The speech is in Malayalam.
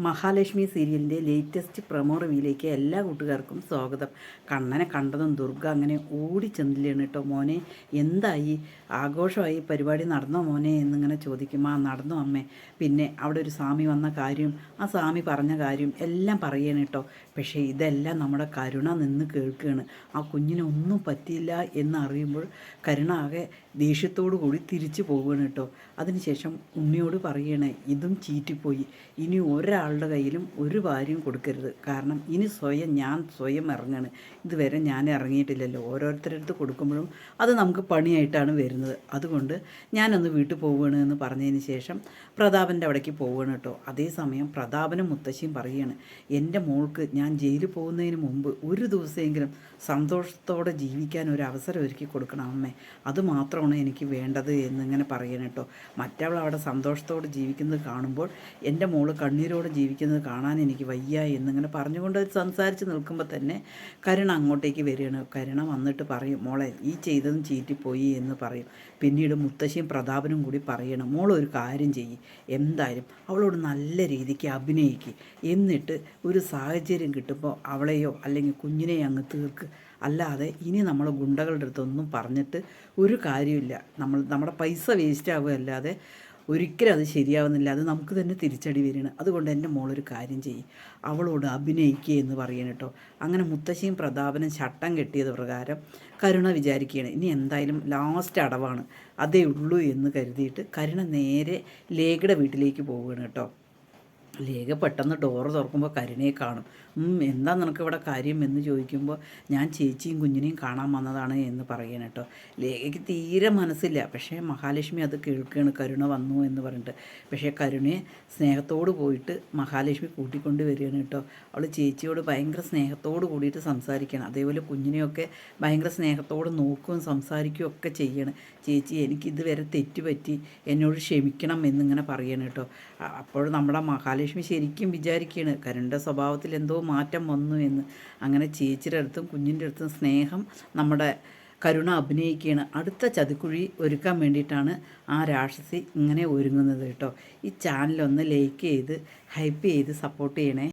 മഹാലക്ഷ്മി സീരിയലിൻ്റെ ലേറ്റസ്റ്റ് പ്രൊമോ റിവ്യൂയിലേക്ക് എല്ലാ കൂട്ടുകാർക്കും സ്വാഗതം. കണ്ണനെ കണ്ടതും ദുർഗ അങ്ങനെ ഓടിച്ചെന്നില്ലാണ് കേട്ടോ. മോനെ എന്തായി, ആഘോഷമായി, പരിപാടി നടന്നോ മോനെ എന്നിങ്ങനെ ചോദിക്കും. ആ നടന്നു അമ്മേ. പിന്നെ അവിടെ ഒരു സ്വാമി വന്ന കാര്യം, ആ സ്വാമി പറഞ്ഞ കാര്യം എല്ലാം പറയണം കേട്ടോ. പക്ഷേ ഇതെല്ലാം നമ്മുടെ കരുണ നിന്ന് കേൾക്കുകയാണ്. ആ കുഞ്ഞിനൊന്നും പറ്റിയില്ല എന്നറിയുമ്പോൾ കരുണ ആകെ ദേഷ്യത്തോടു കൂടി തിരിച്ചു പോവുകയാണ് കേട്ടോ. അതിനുശേഷം ഉണ്ണിയോട് പറയണേ, ഇതും ചീറ്റിപ്പോയി, ഇനി ഒരാളുടെ കയ്യിലും ഒരു ഭാര്യയും കൊടുക്കരുത്. കാരണം ഇനി ഞാൻ സ്വയം ഇറങ്ങാണ്. ഇതുവരെ ഞാൻ ഇറങ്ങിയിട്ടില്ലല്ലോ. ഓരോരുത്തരുടെ അടുത്ത് കൊടുക്കുമ്പോഴും അത് നമുക്ക് പണിയായിട്ടാണ് വരുന്നത്. അതുകൊണ്ട് ഞാനൊന്ന് വീട്ടിൽ പോവുകയാണ് എന്ന് പറഞ്ഞതിന് ശേഷം പ്രതാപൻ്റെ അവിടേക്ക് പോവുകയാണ് കേട്ടോ. അതേസമയം പ്രതാപനും മുത്തശ്ശിയും പറയുകയാണ്, എൻ്റെ മോൾക്ക് ഞാൻ ജയിലിൽ പോകുന്നതിന് മുമ്പ് ഒരു ദിവസമെങ്കിലും സന്തോഷത്തോടെ ജീവിക്കാൻ ഒരു അവസരം ഒരുക്കി കൊടുക്കണം അമ്മേ. അതുമാത്രമാണ് എനിക്ക് വേണ്ടത് എന്നിങ്ങനെ പറയണം കേട്ടോ. മറ്റവൾ അവിടെ സന്തോഷത്തോടെ ജീവിക്കുന്നത് കാണുമ്പോൾ എൻ്റെ മോള് കണ്ണീരോടെ ജീവിക്കുന്നത് കാണാൻ എനിക്ക് വയ്യ എന്നിങ്ങനെ പറഞ്ഞുകൊണ്ട് സംസാരിച്ച് നിൽക്കുമ്പോൾ തന്നെ കരുണ അങ്ങോട്ടേക്ക് വരികയാണ്. കരുണ വന്നിട്ട് പറയും, മോളെ ഈ ചെയ്തതും ചീറ്റിപ്പോയി എന്ന് പറയും. പിന്നീട് മുത്തശ്ശിയും പ്രതാപനും കൂടി പറയണം, മോളൊരു കാര്യം ചെയ്യും, എന്തായാലും അവളോട് നല്ല രീതിക്ക് അഭിനയിക്കുക, എന്നിട്ട് ഒരു സാഹചര്യം കിട്ടുമ്പോൾ അവളെയോ അല്ലെങ്കിൽ കുഞ്ഞിനെയോ അങ്ങ് തീർക്ക്. അല്ലാതെ ഇനി നമ്മൾ ഗുണ്ടകളുടെ അടുത്തൊന്നും പറഞ്ഞിട്ട് ഒരു കാര്യമില്ല. നമ്മുടെ പൈസ വേസ്റ്റ് ആവുകയല്ലാതെ ഒരിക്കലും അത് ശരിയാവുന്നില്ല. അത് നമുക്ക് തന്നെ തിരിച്ചടി വരികയാണ്. അതുകൊണ്ട് എൻ്റെ മോളൊരു കാര്യം ചെയ്യും, അവളോട് അഭിനയിക്കുക എന്ന് പറയണം കേട്ടോ. അങ്ങനെ മുത്തശ്ശിയും പ്രതാപനും ചട്ടം കെട്ടിയത് പ്രകാരം കരുണ വിചാരിക്കുകയാണ്, ഇനി എന്തായാലും ലാസ്റ്റ് അടവാണ്, അതേ ഉള്ളൂ എന്ന് കരുതിയിട്ട് കരുണ നേരെ ലേഖയുടെ വീട്ടിലേക്ക് പോവുകയാണ് കേട്ടോ. ലേഖ പെട്ടെന്ന് ഡോറ് തുറക്കുമ്പോൾ കരുണയെ കാണും. എന്താ നിനക്കിവിടെ കാര്യം എന്ന് ചോദിക്കുമ്പോൾ ഞാൻ ചേച്ചിയും കുഞ്ഞിനെയും കാണാൻ വന്നതാണ് എന്ന് പറയണം കേട്ടോ. ലേഖയ്ക്ക് തീരെ മനസ്സില്ല. പക്ഷേ മഹാലക്ഷ്മി അത് കേൾക്കുകയാണ്, കരുണ വന്നു എന്ന് പറഞ്ഞിട്ട്. പക്ഷേ കരുണയെ സ്നേഹത്തോട് പോയിട്ട് മഹാലക്ഷ്മി കൂട്ടിക്കൊണ്ട് വരികയാണ് കേട്ടോ. അവൾ ചേച്ചിയോട് ഭയങ്കര സ്നേഹത്തോട് കൂടിയിട്ട് സംസാരിക്കണം. അതേപോലെ കുഞ്ഞിനെയൊക്കെ ഭയങ്കര സ്നേഹത്തോട് നോക്കുകയും സംസാരിക്കുകയും ഒക്കെ ചെയ്യണം. ചേച്ചി എനിക്കിതുവരെ തെറ്റുപറ്റി, എന്നോട് ക്ഷമിക്കണം എന്നിങ്ങനെ പറയണം കേട്ടോ. അപ്പോൾ നമ്മുടെ മഹാലക്ഷ്മി ശരിക്കും വിചാരിക്കുകയാണ് കരുണയുടെ സ്വഭാവത്തിൽ എന്തോ മാറ്റം വന്നു എന്ന്. അങ്ങനെ ചേച്ചിയുടെ അടുത്തും കുഞ്ഞിൻ്റെ അടുത്തും സ്നേഹം നമ്മുടെ കരുണ അഭിനയിക്കുകയാണ്. അടുത്ത ചതിക്കുഴി ഒരുക്കാൻ വേണ്ടിയിട്ടാണ് ആ രാക്ഷസി ഇങ്ങനെ ഒരുങ്ങുന്നത് കേട്ടോ. ഈ ചാനലൊന്ന് ലൈക്ക് ചെയ്ത് ഹൈപ്പ് ചെയ്ത് സപ്പോർട്ട് ചെയ്യണേ.